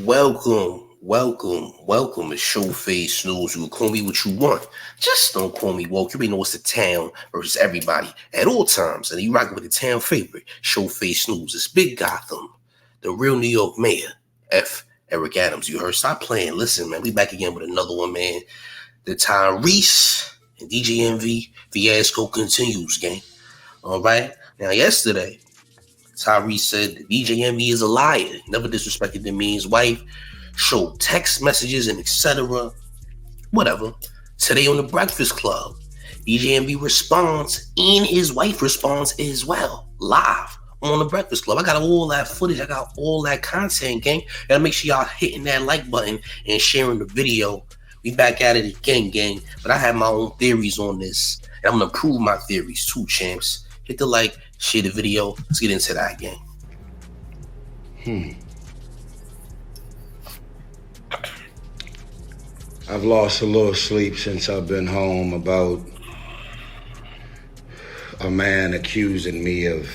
Welcome to Showface Snooze. You can call me what you want. Just don't call me woke. You already know it's the town versus everybody at all times. And you rocking with the town favorite, Showface Snooze. It's Big Gotham, the real New York mayor, F. Eric Adams. You heard? Stop playing. Listen, man, we back again with another one, man. The Tyrese and DJ Envy fiasco continues, gang. All right? Now, yesterday, Tyrese said DJ Envy is a liar, never disrespected the man's wife, showed text messages and etc. Whatever. Today on the Breakfast Club, DJ Envy responds and his wife responds as well, live on the Breakfast Club. I got all that footage. I got all that content, gang. Gotta make sure y'all hitting that like button and sharing the video. We back at it again, gang. But I have my own theories on this, and I'm gonna prove my theories too, champs. Hit the like, share the video. Let's get into that, gang. I've lost a little sleep since I've been home about a man accusing me of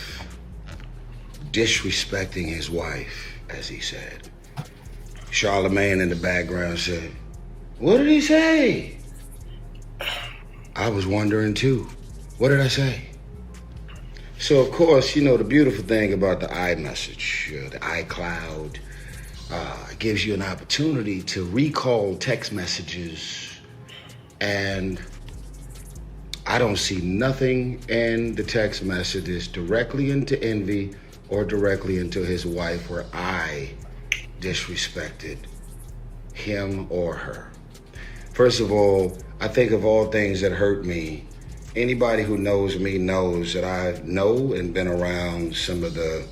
disrespecting his wife, as he said. Charlemagne in the background said, "What did he say?" I was wondering too. What did I say? So, of course, you know, the beautiful thing about the iMessage, the iCloud, it gives you an opportunity to recall text messages, and I don't see nothing in the text messages directly into Envy or directly into his wife where I disrespected him or her. First of all, I think of all things that hurt me, anybody who knows me knows that I know and been around some of the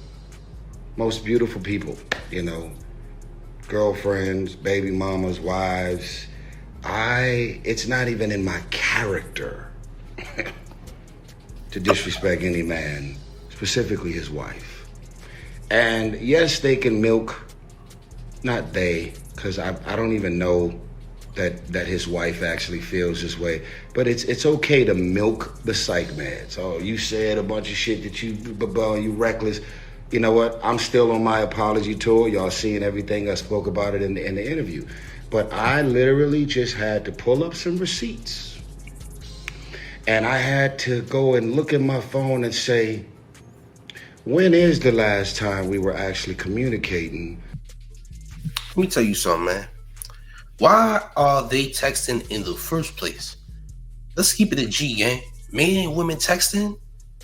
most beautiful people, you know, girlfriends, baby mamas, wives. It's not even in my character to disrespect any man, specifically his wife. And yes, they can milk, not they, because I don't even know that his wife actually feels this way. But it's okay to milk the psych meds. Oh, you said a bunch of shit that you reckless. You know what? I'm still on my apology tour. Y'all seeing everything. I spoke about it in the interview. But I literally just had to pull up some receipts. And I had to go and look at my phone and say, when is the last time we were actually communicating? Let me tell you something, man. Why are they texting in the first place? Let's keep it a G, gang. Men and women texting,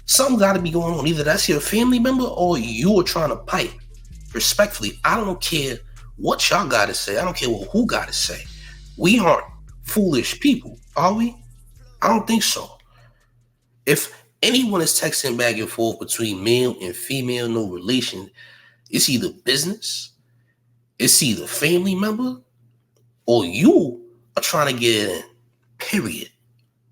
something got to be going on. Either that's your family member or you are trying to pipe. Respectfully, I don't care what y'all got to say. I don't care who got to say. We aren't foolish people, are we? I don't think so. If anyone is texting back and forth between male and female, no relation, it's either business, it's either family member, or you are trying to get in, period.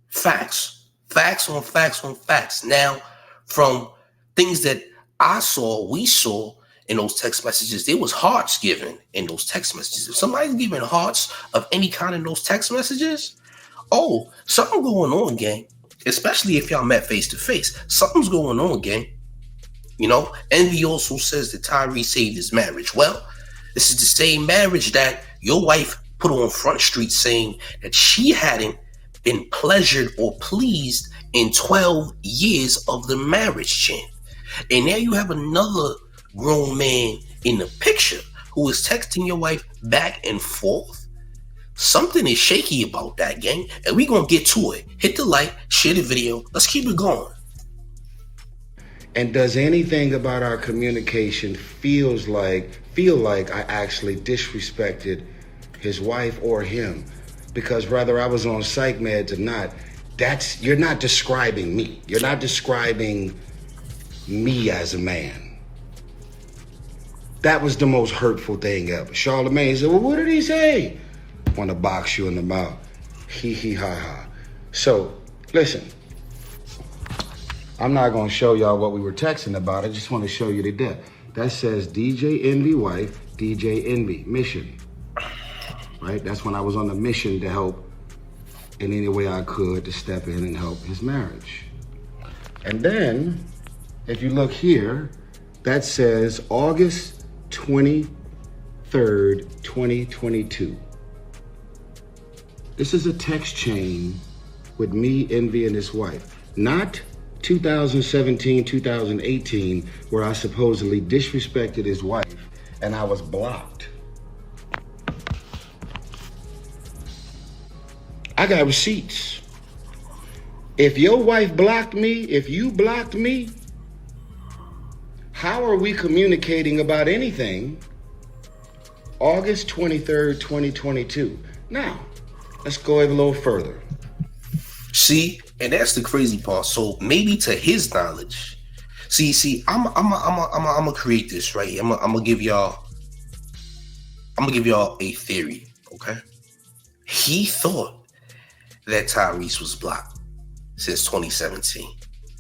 Facts. Facts on facts on facts. Now, from things that we saw in those text messages, there was hearts given in those text messages. If somebody's giving hearts of any kind in those text messages, oh, something going on, gang. Especially if y'all met face to face. Something's going on, gang. You know, Envy also says that Tyrese saved his marriage. Well, this is the same marriage that your wife put on Front Street saying that she hadn't been pleasured or pleased in 12 years of the marriage, champ. And now you have another grown man in the picture who is texting your wife back and forth. Something is shaky about that, gang, and we gonna get to it. Hit the like, share the video. Let's keep it going. And does anything about our communication feel like I actually disrespected his wife or him? Because whether I was on psych meds or not, you're not describing me. You're not describing me as a man. That was the most hurtful thing ever. Charlemagne said, well, what did he say? Want to box you in the mouth. Hee ha ha. So, listen. I'm not going to show y'all what we were texting about. I just want to show you the death. That says DJ Envy wife, DJ Envy, mission. Right? That's when I was on a mission to help in any way I could to step in and help his marriage. And then, if you look here, that says August 25th, 3rd, 2022. This is a text chain with me, Envy, and his wife. Not 2017, 2018, where I supposedly disrespected his wife and I was blocked. I got receipts. If your wife blocked me, if you blocked me, how are we communicating about anything August 23rd, 2022? Now, let's go a little further. See, and that's the crazy part. So maybe to his knowledge, I'm gonna create this right here. I'm gonna give y'all a theory. Okay, he thought that Tyrese was blocked since 2017.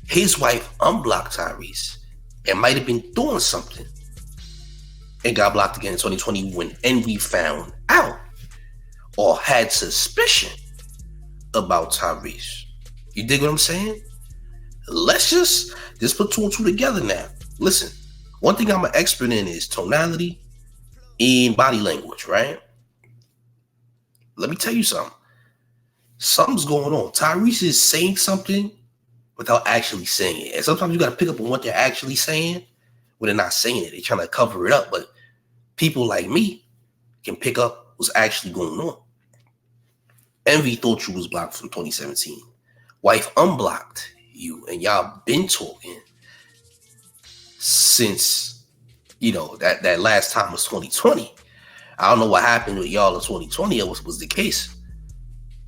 His wife unblocked Tyrese and might have been doing something and got blocked again in 2020 when Envy found out or had suspicion about Tyrese. You dig what I'm saying? Let's just put two and two together now. Listen, one thing I'm an expert in is tonality and body language, right? Let me tell you something. Something's going on. Tyrese is saying something without actually saying it. And sometimes you got to pick up on what they're actually saying when they're not saying it. They're trying to cover it up. But people like me can pick up what's actually going on. Envy thought you was blocked from 2017. Wife unblocked you, and y'all been talking since, that last time was 2020. I don't know what happened with y'all in 2020. It was the case.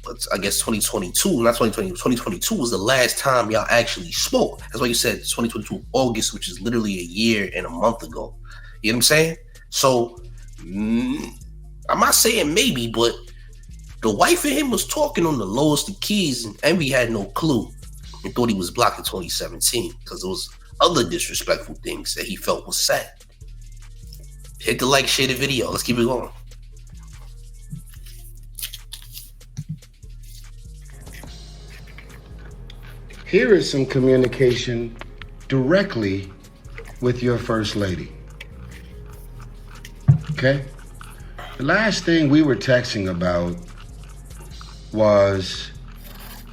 But I guess 2022, not 2020, 2022 was the last time y'all actually spoke. That's why you said 2022 August, which is literally a year and a month ago. You know what I'm saying? So, I'm not saying maybe, but the wife and him was talking on the lowest of keys, and Envy had no clue and thought he was blocked in 2017 because there was other disrespectful things that he felt was said. Hit the like, share the video. Let's keep it going. Here is some communication directly with your first lady. Okay? The last thing we were texting about was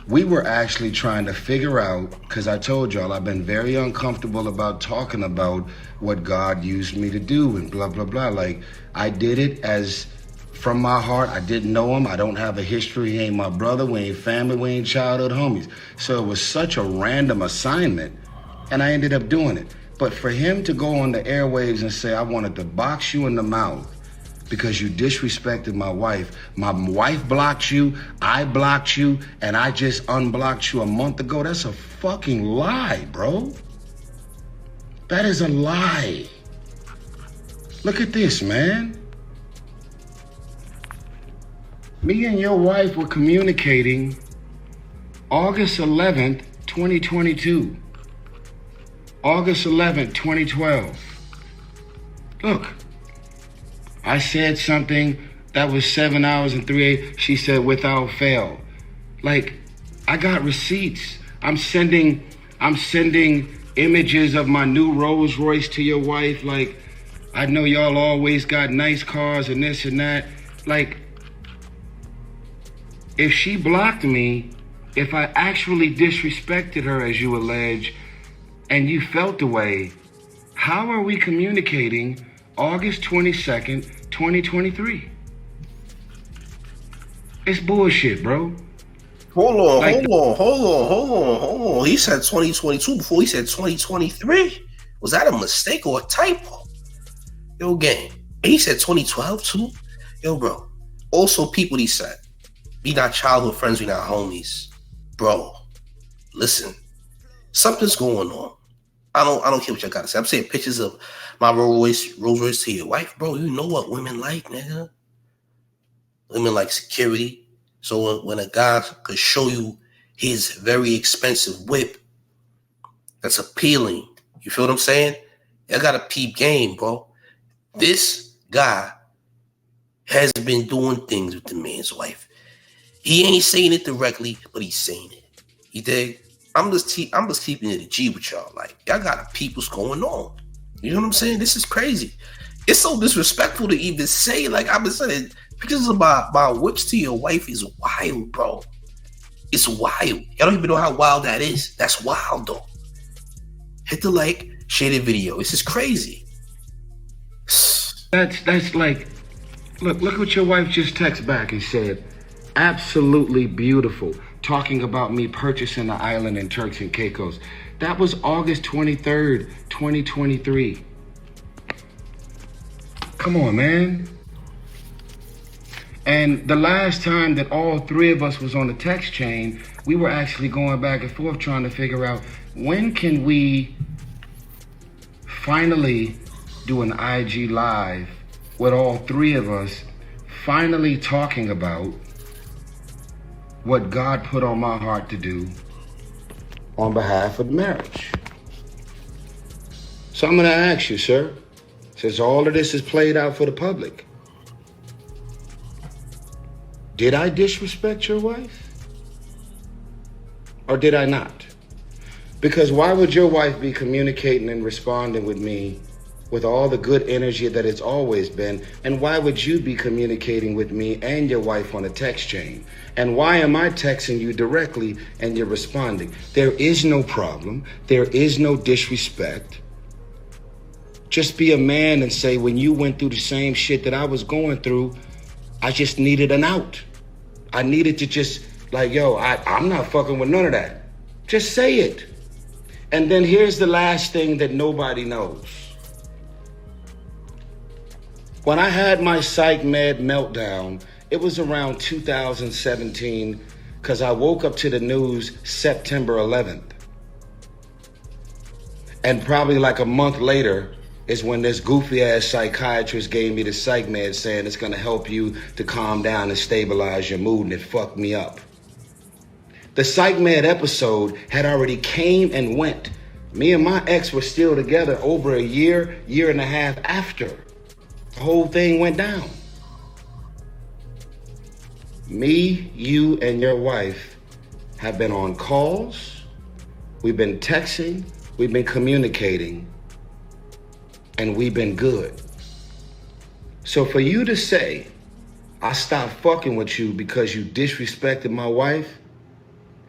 we were actually trying to figure out, because I told y'all I've been very uncomfortable about talking about what God used me to do and blah, blah, blah. Like, I did it as from my heart. I didn't know him. I don't have a history. He ain't my brother. We ain't family. We ain't childhood homies. So it was such a random assignment, and I ended up doing it. But for him to go on the airwaves and say, I wanted to box you in the mouth because you disrespected my wife blocked you, I blocked you, and I just unblocked you a month ago, that's a fucking lie, bro. That is a lie. Look at this, man. Me and your wife were communicating August 11th, 2022. August 11th, 2012. Look, I said something that was 7 hours and 3 she said without fail. Like, I got receipts. I'm sending images of my new Rolls Royce to your wife. Like, I know y'all always got nice cars and this and that. Like, if she blocked me, if I actually disrespected her, as you allege, and you felt the way, how are we communicating August 22nd, 2023? It's bullshit, bro. Hold on. He said 2022 before he said 2023. Was that a mistake or a typo? Yo, gang. He said 2012 too? Yo, bro. Also, people, he said, we not childhood friends, we not homies. Bro, listen. Something's going on. I don't care what y'all gotta say. I'm saying pictures of my Rolls Royce to your wife, bro. You know what women like, nigga. Women like security. So when a guy could show you his very expensive whip, that's appealing. You feel what I'm saying? I got a peep game, bro. This guy has been doing things with the man's wife. He ain't saying it directly, but he's saying it. You dig? I'm just keeping it a G with y'all. Like, y'all gotta peep what's going on. You know what I'm saying? This is crazy. It's so disrespectful to even say. Like I've been saying, pictures of my whips to your wife is wild, bro. It's wild. I don't even know how wild that is. That's wild, though. Hit the like, share the video. This is crazy. That's like, look what your wife just texted back and said. Absolutely beautiful. Talking about me purchasing the island in Turks and Caicos. That was August 23rd, 2023. Come on, man. And the last time that all three of us was on the text chain, we were actually going back and forth trying to figure out when can we finally do an IG live with all three of us finally talking about what God put on my heart to do on behalf of marriage. So I'm gonna ask you, sir, since all of this is played out for the public, did I disrespect your wife? Or did I not? Because why would your wife be communicating and responding with me with all the good energy that it's always been? And why would you be communicating with me and your wife on a text chain? And why am I texting you directly and you're responding? There is no problem. There is no disrespect. Just be a man and say, when you went through the same shit that I was going through, I just needed an out. I needed to just like, yo, I'm not fucking with none of that. Just say it. And then here's the last thing that nobody knows. When I had my psych med meltdown, it was around 2017 because I woke up to the news September 11th. And probably like a month later is when this goofy ass psychiatrist gave me the psych med saying it's gonna help you to calm down and stabilize your mood, and it fucked me up. The psych med episode had already came and went. Me and my ex were still together over a year and a half after the whole thing went down. Me, you, and your wife have been on calls, we've been texting, we've been communicating, and we've been good. So for you to say, I stopped fucking with you because you disrespected my wife,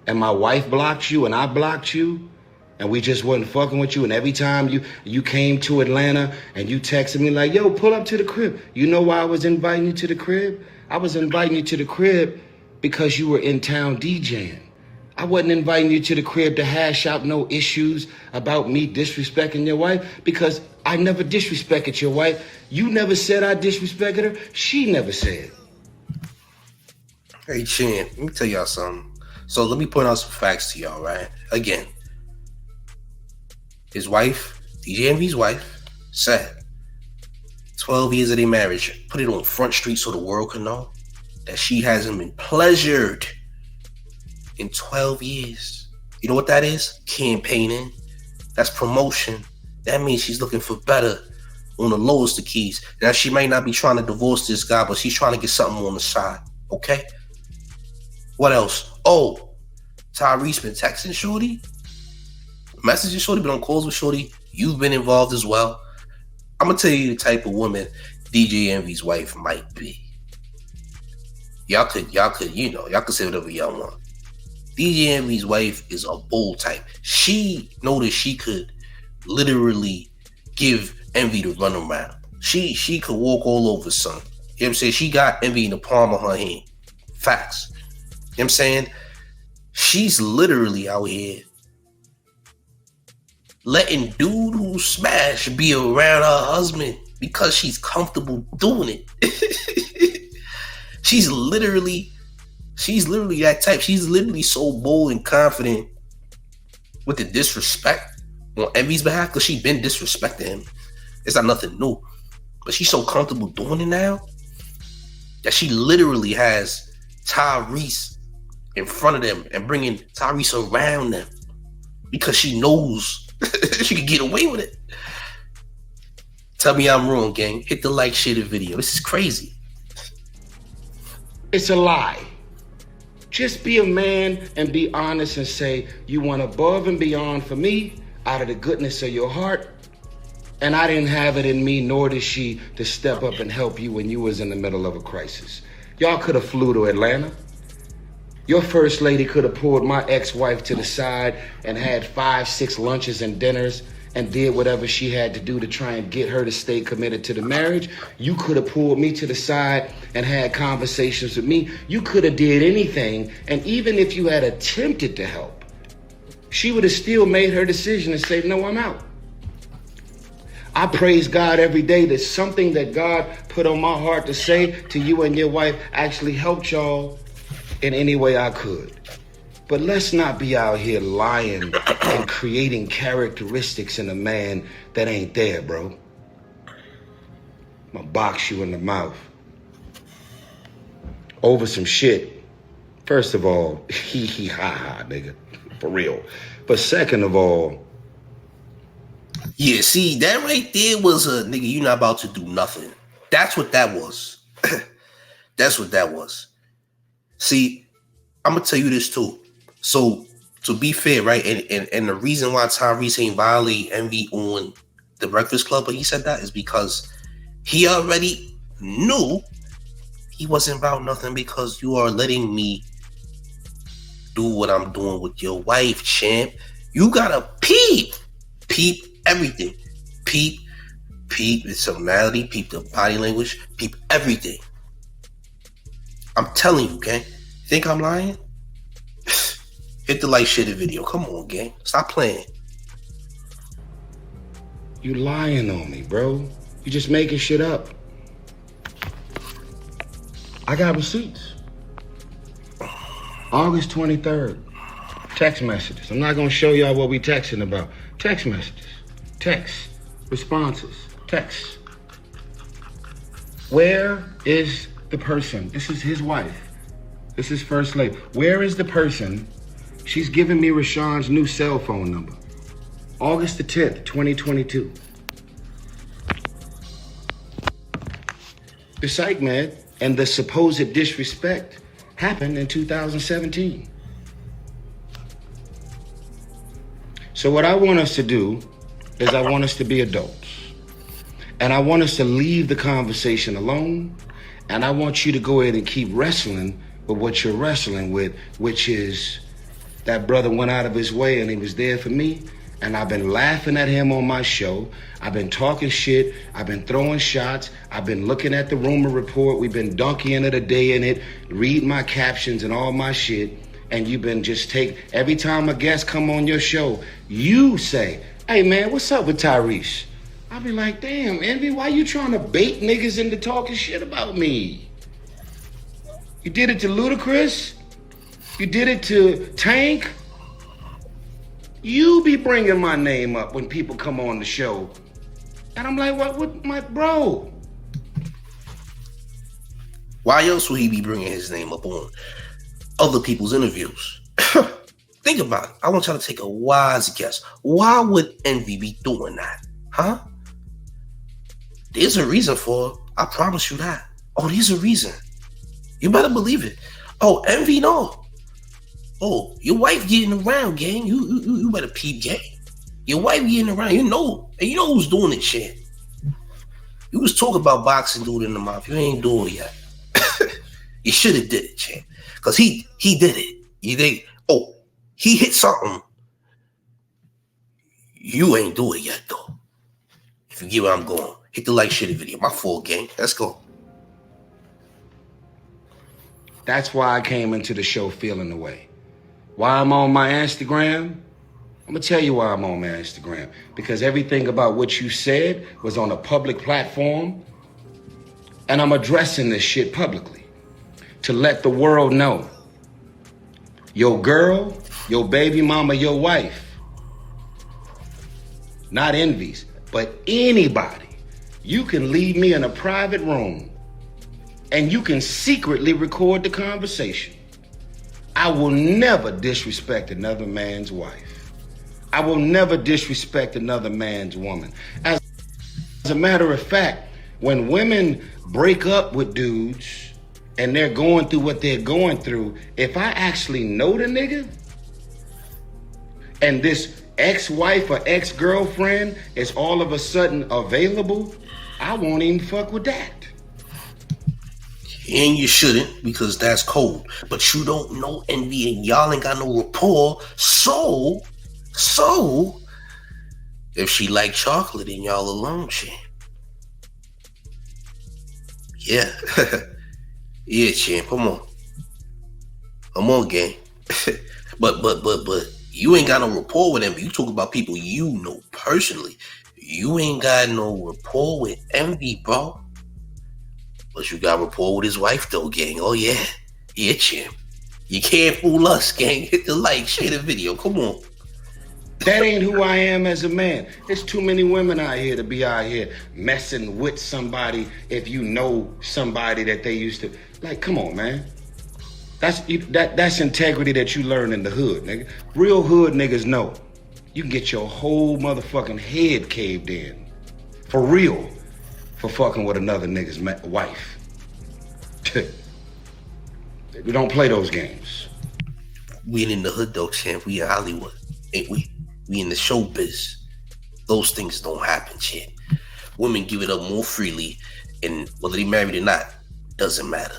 and my wife blocked you and I blocked you, and we just wasn't fucking with you, and every time you came to Atlanta and you texted me like, yo, pull up to the crib. You know why I was inviting you to the crib? I was inviting you to the crib because you were in town DJing. I wasn't inviting you to the crib to hash out no issues about me disrespecting your wife, because I never disrespected your wife. You never said I disrespected her. She never said. Hey, Chin, let me tell y'all something. So let me point out some facts to y'all, right? Again, his wife, DJ Envy's wife, said 12 years of their marriage, put it on Front Street so the world can know that she hasn't been pleasured in 12 years. You know what that is? Campaigning. That's promotion. That means she's looking for better on the lowest of keys. Now, she might not be trying to divorce this guy, but she's trying to get something on the side. Okay? What else? Oh, Tyrese been texting Shorty, messaging Shorty, been on calls with Shorty. You've been involved as well. I'm gonna tell you the type of woman DJ Envy's wife might be. Y'all could, y'all could say whatever y'all want. DJ Envy's wife is a bull type. She noticed she could literally give Envy the runaround. She could walk all over son. You know what I'm saying? She got Envy in the palm of her hand. Facts. You know what I'm saying? She's literally out here letting dude who smash be around her husband because she's comfortable doing it. She's literally that type. She's literally so bold and confident with the disrespect on Envy's behalf, because she's been disrespecting him. It's not nothing new. But she's so comfortable doing it now that she literally has Tyrese in front of them and bringing Tyrese around them because she knows she can get away with it. Tell me I'm wrong, gang. Hit the like, share the video. This is crazy. It's a lie. Just be a man and be honest and say you went above and beyond for me out of the goodness of your heart, And I didn't have it in me, nor did she, to step up and help you when you was in the middle of a crisis. Y'all could have flew to Atlanta. Your first lady could have pulled my ex-wife to the side and had 5, 6 lunches and dinners and did whatever she had to do to try and get her to stay committed to the marriage. You could have pulled me to the side and had conversations with me. You could have did anything. And even if you had attempted to help, she would have still made her decision and said, no, I'm out. I praise God every day that something that God put on my heart to say to you and your wife actually helped y'all in any way I could. But let's not be out here lying and creating characteristics in a man that ain't there, bro. I'm gonna box you in the mouth over some shit. First of all, hee hee ha ha, nigga, for real. But second of all, yeah, see, that right there was a nigga, you not about to do nothing. That's what that was. That's what that was. See, I'm gonna tell you this too. So to be fair, right, and the reason why Tyrese ain't violate Envy on the Breakfast Club, but he said that is because he already knew he wasn't about nothing because you are letting me do what I'm doing with your wife, champ. You gotta peep everything. Peep the tonality, peep the body language, peep everything. I'm telling you, gang. Think I'm lying? Hit the like, share the video. Come on, gang. Stop playing. You lying on me, bro. You just making shit up. I got receipts. August 23rd. Text messages. I'm not gonna show y'all what we texting about. Text messages. Text. Responses. Text. Where is the person? This is his wife. This is First Lady. Where is the person? She's giving me Rashawn's new cell phone number. August the 10th, 2022. The psych med and the supposed disrespect happened in 2017. So what I want us to do is I want us to be adults. And I want us to leave the conversation alone. And I want you to go ahead and keep wrestling with what you're wrestling with, which is that brother went out of his way and he was there for me. And I've been laughing at him on my show. I've been talking shit. I've been throwing shots. I've been looking at the rumor report. We've been donkeying it a day in it, reading my captions and all my shit. And you've been just every time a guest come on your show, you say, hey man, what's up with Tyrese? I'll be like, damn, Envy, why you trying to bait niggas into talking shit about me? You did it to Ludacris? You did it to Tank? You be bringing my name up when people come on the show. And I'm like, what my bro? Why else would he be bringing his name up on other people's interviews? Think about it. I want y'all to take a wise guess. Why would Envy be doing that? Huh? There's a reason for it. I promise you that. Oh, there's a reason. You better believe it. Oh, Envy, no. Oh, your wife getting around, gang. You better peep, gang. Your wife getting around, and you know who's doing it, shit. You was talking about boxing dude in the mouth. You ain't doing it yet. You should have did it, champ. Because he did it. He hit something. You ain't do it yet, though. If you get where I'm going, hit the like, share the video. My fault, gang. Let's go. That's why I came into the show feeling the way. Why I'm on my Instagram? I'm gonna tell you why I'm on my Instagram. Because everything about what you said was on a public platform. And I'm addressing this shit publicly to let the world know. Your girl, your baby mama, your wife, not Envy's, but anybody, you can leave me in a private room and you can secretly record the conversation. I will never disrespect another man's wife. I will never disrespect another man's woman. As a matter of fact, when women break up with dudes and they're going through what they're going through, if I actually know the nigga and this ex-wife or ex-girlfriend is all of a sudden available, I won't even fuck with that. And you shouldn't, because that's cold. But you don't know Envy, and y'all ain't got no rapport. So, if she like chocolate, then y'all alone, champ. Yeah. Yeah, champ, come on, gang. but you ain't got no rapport with Envy. You talk about people you know personally. You ain't got no rapport with Envy, bro. But you got rapport with his wife, though, gang. Oh, yeah. Yeah, champ. You can't fool us, gang. Hit the like, share the video. Come on. That ain't who I am as a man. There's too many women out here to be out here messing with somebody if you know somebody that they used to. Like, come on, man. That's integrity that you learn in the hood, nigga. Real hood niggas know. You can get your whole motherfucking head caved in. For real. For fucking with another nigga's wife. We don't play those games. We ain't in the hood, though, champ. We in Hollywood, ain't we? We in the showbiz. Those things don't happen, champ. Women give it up more freely, and whether they married or not, doesn't matter.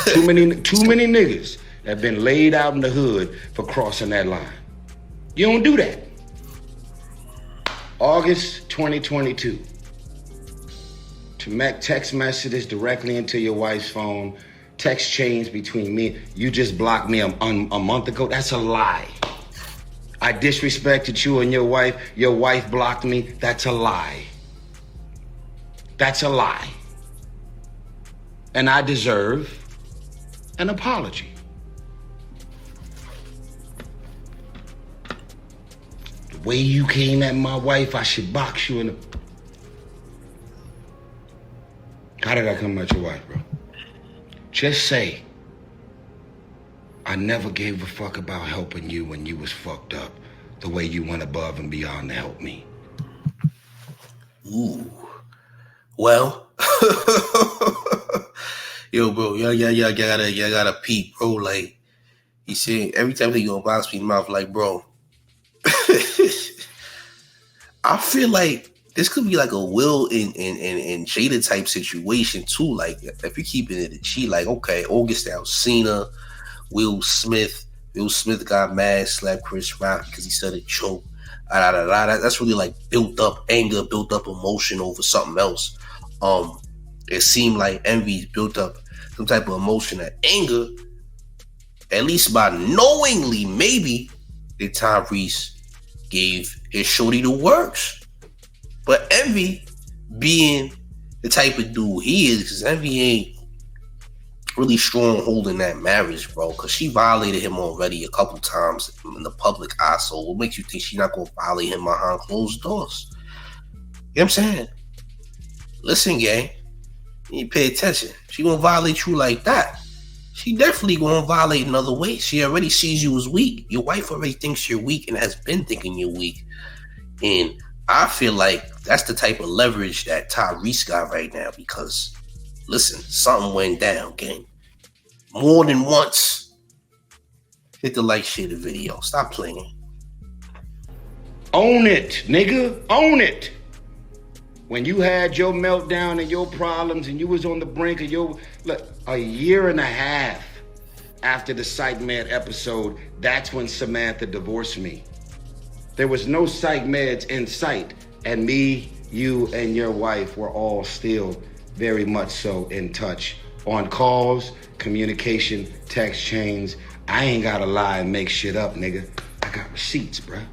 Too many niggas have been laid out in the hood for crossing that line. You don't do that. August 2022. To make text messages directly into your wife's phone, text chains between me. You just blocked me a month ago. That's a lie. I disrespected you and your wife. Your wife blocked me. That's a lie. That's a lie. And I deserve an apology. The way you came at my wife, I should box you in the... How did I come at your wife, bro? Just say, I never gave a fuck about helping you when you was fucked up the way you went above and beyond to help me. Ooh. Well, yo, bro, y'all gotta peep, bro. Like, he said, every time they go box me in the mouth, like, bro, I feel like this could be like a Will and Jada type situation too. Like, if you're keeping it a G, like, okay, August Alsina, Will Smith got mad, slapped Chris Rock because he said a joke. That's really like built up anger, built up emotion over something else. It seemed like Envy built up some type of emotion and anger, at least by knowingly maybe that Tyrese gave his shorty the works. But Envy, being the type of dude he is, because Envy ain't really strong holding that marriage, bro, because she violated him already a couple times in the public eye. So what makes you think she's not going to violate him behind closed doors? You know what I'm saying? Listen, gang, you need to pay attention. She going to violate you like that. She definitely going to violate in other ways. She already sees you as weak. Your wife already thinks you're weak and has been thinking you're weak. And I feel like that's the type of leverage that Tyrese got right now because, listen, something went down, gang. More than once. Hit the like, share the video. Stop playing. Own it, nigga. Own it. When you had your meltdown and your problems and you was on the brink of your... Look, a year and a half after the Psych Med episode, that's when Samantha divorced me. There was no psych meds in sight, and me, you, and your wife were all still very much so in touch. On calls, communication, text chains. I ain't gotta lie and make shit up, nigga. I got receipts, bruh.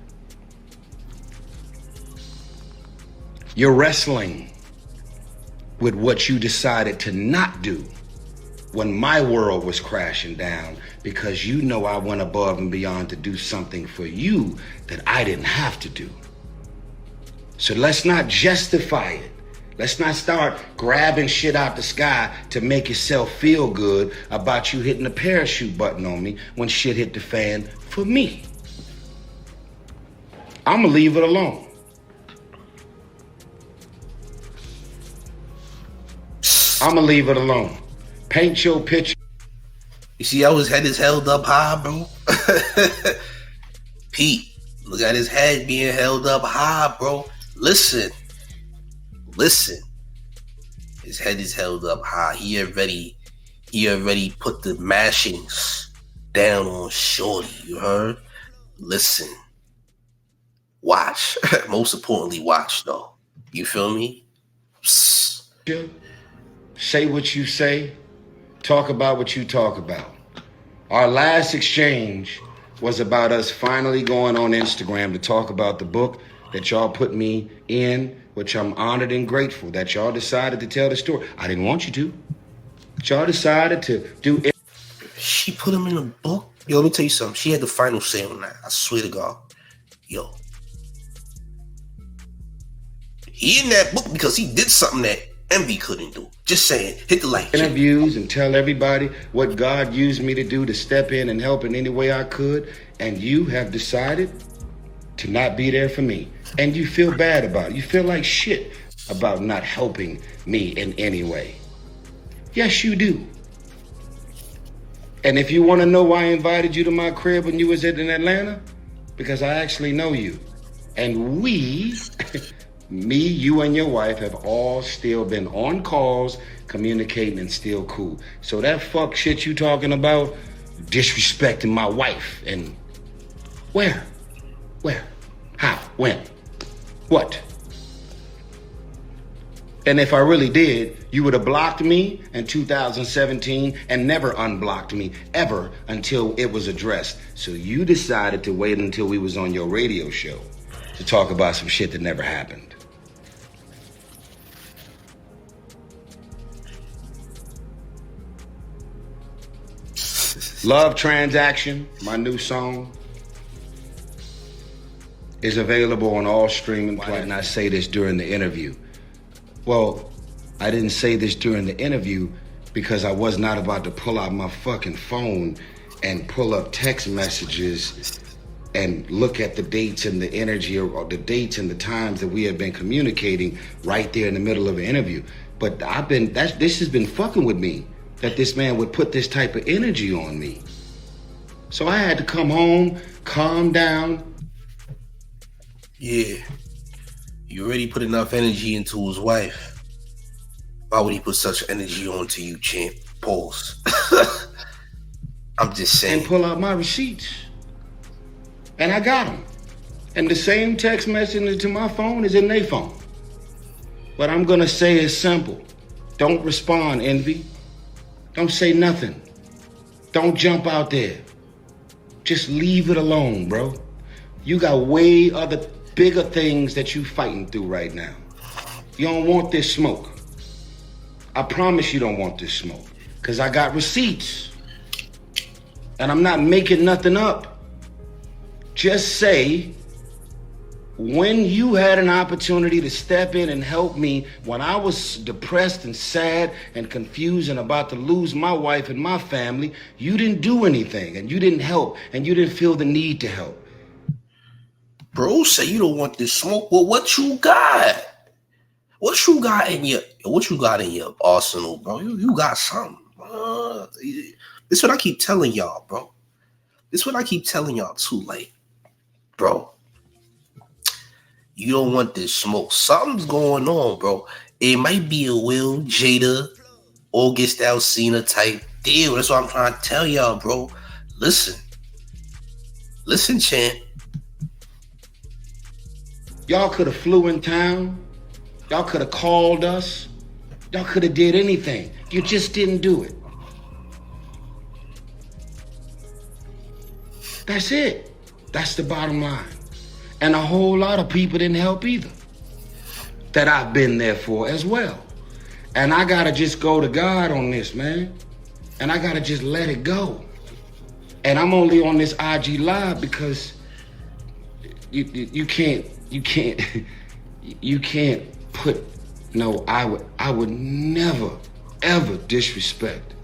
You're wrestling with what you decided to not do when my world was crashing down because you know I went above and beyond to do something for you that I didn't have to do. So let's not justify it. Let's not start grabbing shit out the sky to make yourself feel good about you hitting the parachute button on me when shit hit the fan for me. I'm gonna leave it alone. I'm gonna leave it alone. Paint your picture. You see how his head is held up high, bro? Pete, Look at his head being held up high, bro. Listen. His head is held up high. He already put the mashings down on Shorty. You heard? Listen. Watch. Most importantly, watch though. You feel me? Psst. Say what you say. Talk about what you talk about. Our last exchange was about us finally going on Instagram to talk about the book that y'all put me in, which I'm honored and grateful that y'all decided to tell the story. I didn't want you to. But y'all decided to do it. She put him in the book? Yo, let me tell you something. She had the final say on that. I swear to God. Yo. He in that book because he did something that Envy couldn't do. Just saying. Hit the like. Interviews and tell everybody what God used me to do to step in and help in any way I could. And you have decided to not be there for me. And you feel bad about it. You feel like shit about not helping me in any way. Yes, you do. And if you want to know why I invited you to my crib when you was in Atlanta, because I actually know you. And we, me, you, and your wife have all still been on calls, communicating, and still cool. So that fuck shit you talking about, disrespecting my wife, and where? How? When? What? And if I really did, you would have blocked me in 2017 and never unblocked me ever until it was addressed. So you decided to wait until we was on your radio show to talk about some shit that never happened. Love Transaction, my new song, is available on all streaming platforms. And I say this during the interview. Well, I didn't say this during the interview because I was not about to pull out my fucking phone and pull up text messages and look at the dates and the energy or the dates and the times that we have been communicating right there in the middle of an interview. But this has been fucking with me, that this man would put this type of energy on me. So I had to come home, calm down. Yeah. You already put enough energy into his wife. Why would he put such energy onto you, champ? Pause. I'm just saying. And pull out my receipts. And I got them. And the same text message to my phone is in their phone. What I'm gonna say is simple. Don't respond, Envy. Don't say nothing. Don't jump out there. Just leave it alone, bro. You got way other bigger things that you fighting through right now. You don't want this smoke. I promise you don't want this smoke. Because I got receipts. And I'm not making nothing up. Just say, when you had an opportunity to step in and help me when I was depressed and sad and confused and about to lose my wife and my family, you didn't do anything and you didn't help and you didn't feel the need to help. Bro, say you don't want this smoke. Well, what you got? What you got in your arsenal, bro? You got something. This is what I keep telling y'all, bro. This is what I keep telling y'all too. Like, bro, you don't want this smoke. Something's going on, bro. It might be a Will, Jada, August Alsina type deal. That's what I'm trying to tell y'all, bro. Listen, champ. Y'all could have flew in town. Y'all could have called us. Y'all could have did anything. You just didn't do it. That's it. That's the bottom line. And a whole lot of people didn't help either. That I've been there for as well. And I gotta just go to God on this, man. And I gotta just let it go. And I'm only on this IG Live because you can't put, no, I would never, ever disrespect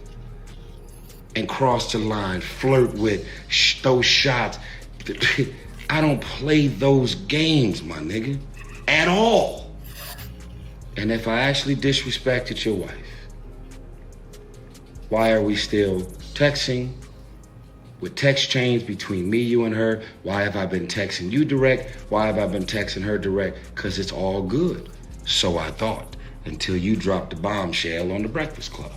and cross the line, flirt with, those shots. I don't play those games, my nigga, at all. And if I actually disrespected your wife, why are we still texting? with text chains between me, you, and her. Why have I been texting you direct? Why have I been texting her direct? Because it's all good. So I thought, until you dropped the bombshell on the Breakfast Club.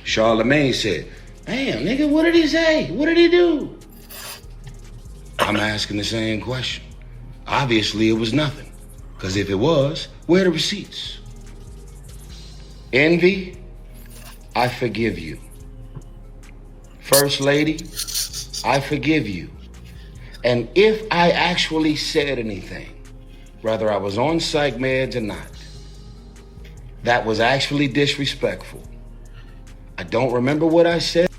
Charlamagne said, damn, nigga, what did he say? What did he do? I'm asking the same question. Obviously, it was nothing. Because if it was, where are the receipts? Envy, I forgive you. First Lady, I forgive you. And if I actually said anything, whether I was on psych meds or not, that was actually disrespectful. I don't remember what I said.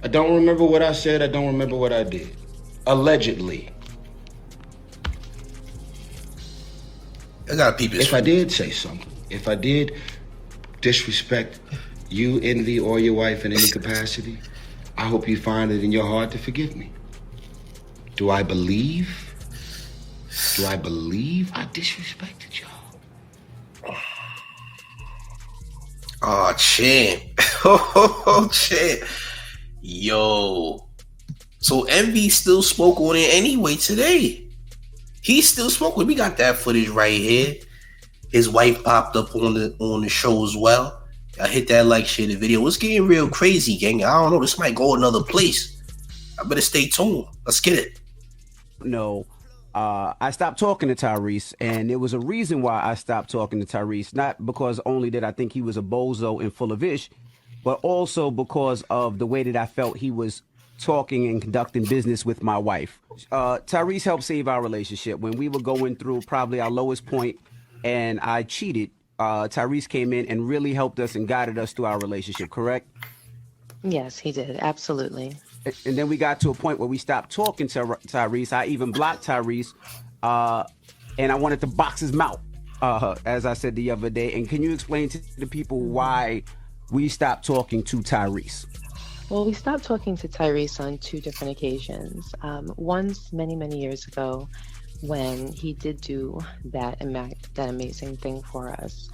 I don't remember what I said. I don't remember what I did. Allegedly. I gotta peep this. If I did say something, if I did disrespect you, Envy, or your wife in any capacity, I hope you find it in your heart to forgive me. Do I believe I disrespected y'all? Oh, champ. Oh, champ. Yo. So Envy still spoke on it anyway today. He still spoke. We got that footage right here. His wife popped up on the show as well. I hit that like, share the video. It's getting real crazy, gang. I don't know. This might go another place. I better stay tuned. Let's get it. No, I stopped talking to Tyrese, and there was a reason why I stopped talking to Tyrese. Not because only did I think he was a bozo and full of ish, but also because of the way that I felt he was talking and conducting business with my wife. Tyrese helped save our relationship when we were going through probably our lowest point, and I cheated. Tyrese came in and really helped us and guided us through our relationship, correct? Yes, he did. Absolutely. And then we got to a point where we stopped talking to Tyrese. I even blocked Tyrese, and I wanted to box his mouth, as I said the other day. And can you explain to the people why we stopped talking to Tyrese? Well, we stopped talking to Tyrese on two different occasions. Once, many, many years ago, when he did do that amazing thing for us.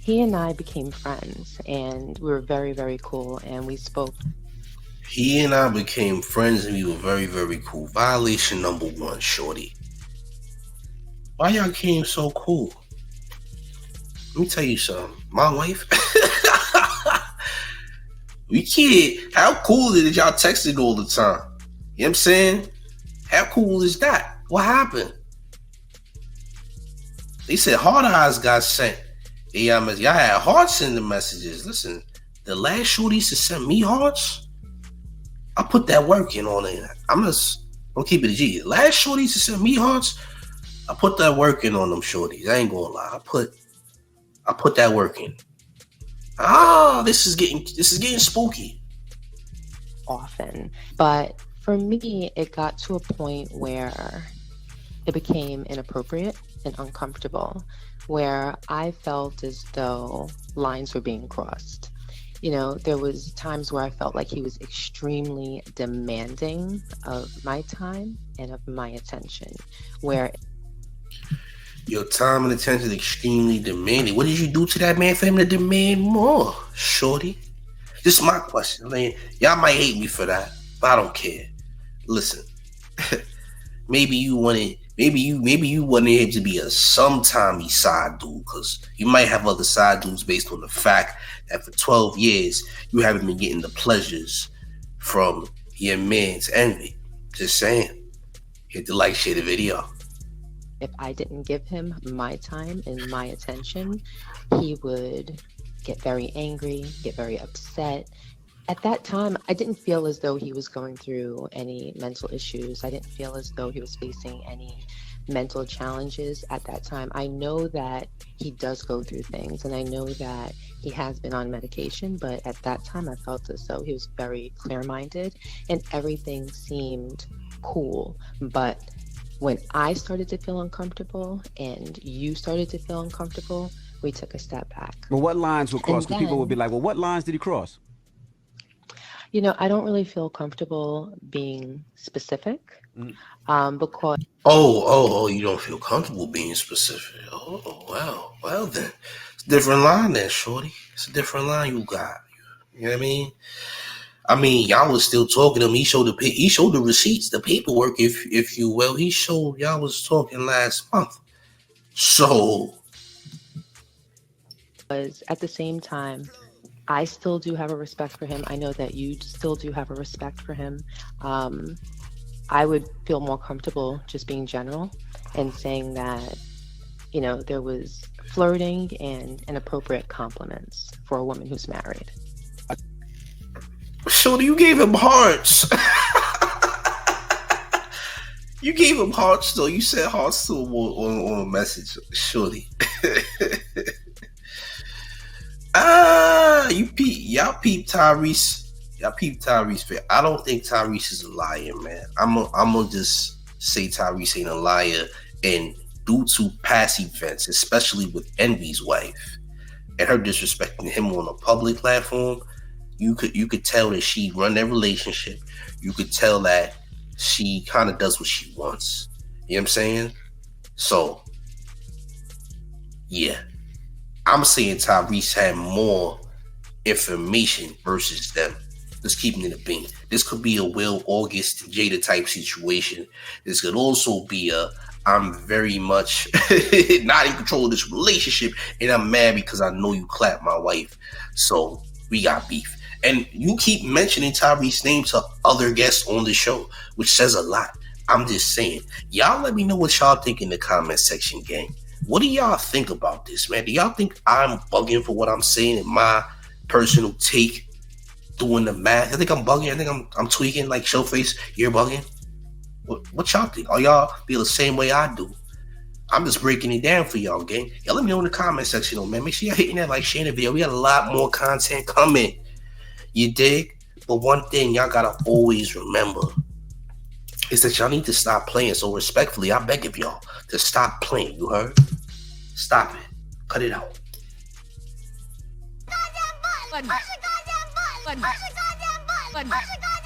He and I became friends, and we were very, very cool, and we spoke. He and I became friends, and we were very, very cool. Violation number 1, shorty. Why y'all came so cool? Let me tell you something. My wife, we can't. How cool is it y'all texting all the time? You know what I'm saying? How cool is that? What happened? They said hard eyes got sent. Y'all had hearts in the messages. Listen, the last shorties to send me hearts, I put that work in on it. I'm gonna keep it a G. The last shorties to send me hearts, I put that work in on them shorties. I ain't gonna lie. I put that work in. This is getting spooky. Often. But for me, it got to a point where it became inappropriate and uncomfortable, where I felt as though lines were being crossed. You know, there was times where I felt like he was extremely demanding of my time and of my attention, where your time and attention is extremely demanding. What did you do to that man for him to demand more, shorty? This is my question. I mean, y'all might hate me for that, but I don't care. Listen, maybe you wanted him to be a sometimey side dude, because you might have other side dudes based on the fact that for 12 years you haven't been getting the pleasures from your man's envy. Just saying. Hit the like, share the video. if I didn't give him my time and my attention, he would get very angry, get very upset. At that time, I didn't feel as though he was going through any mental issues. I didn't feel as though he was facing any mental challenges at that time. I know that he does go through things, and I know that he has been on medication, but at that time I felt as though he was very clear-minded and everything seemed cool. But when I started to feel uncomfortable and you started to feel uncomfortable, we took a step back. But what lines were crossed? Because people would be like, well, what lines did he cross? You know, I don't really feel comfortable being specific because... Oh, you don't feel comfortable being specific. Oh, wow. Well, then. It's a different line then, shorty. It's a different line you got. You know what I mean? I mean, y'all was still talking to him. He showed the receipts, the paperwork, if you will. He showed y'all was talking last month. So, Was at the same time, I still do have a respect for him. I know that you still do have a respect for him. I would feel more comfortable just being general and saying that, you know, there was flirting and inappropriate compliments for a woman who's married. Shorty, you gave him hearts. You gave him hearts, though. You said hearts to him on a message, Shorty. Y'all peep Tyrese. Y'all peep Tyrese. I don't think Tyrese is a liar, man. I'm gonna just say Tyrese ain't a liar, and due to past events, especially with Envy's wife and her disrespecting him on a public platform, you could tell that she run that relationship. You could tell that she kind of does what she wants. You know what I'm saying? So, yeah. I'm saying Tyrese had more information versus them. Just keeping it a bean. This could be a Will August Jada type situation. This could also be a I'm very much not in control of this relationship, and I'm mad because I know you clapped my wife. So we got beef. And you keep mentioning Tyrese's name to other guests on the show, which says a lot. I'm just saying. Y'all let me know what y'all think in the comment section, gang. What do y'all think about this, man? Do y'all think I'm bugging for what I'm saying in my personal take, doing the math? I think I'm bugging. I think I'm tweaking like Showface. You're bugging. What y'all think? Are y'all feel the same way I do? I'm just breaking it down for y'all, gang. Y'all let me know in the comment section, though, man. Make sure y'all hitting that like, sharing the video. We got a lot more content coming. You dig? But one thing y'all gotta always remember is that y'all need to stop playing. So respectfully, I beg of y'all to stop playing. You heard? Stop it. Cut it out. Push the goddamn button. Push the goddamn button. Push the goddamn button. Push the goddamn